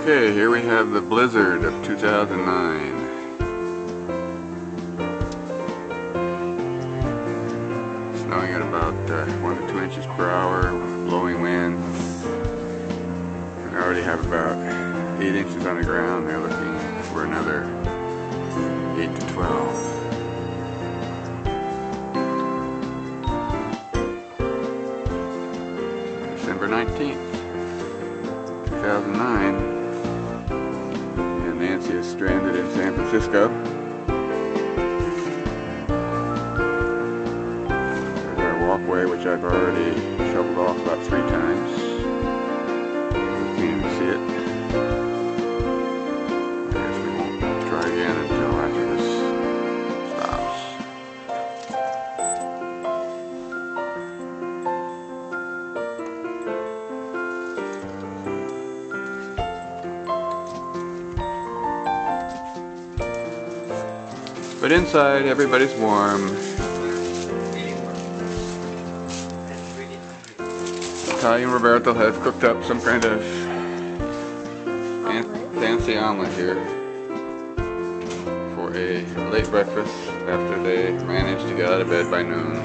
Okay, here we have the blizzard of 2009. Snowing at about 1 to 2 inches per hour, blowing wind. We already have about 8 inches on the ground. They're looking for another 8 to 12. December 19th, 2009, and Nancy is stranded in San Francisco. There's our walkway, which I've already shoveled off about 3 times. You can't even see it. I guess we won't try again until after this stops. But inside, everybody's warm. Ty and Roberto have cooked up some kind of fancy omelet here for a late breakfast after they managed to get out of bed by noon.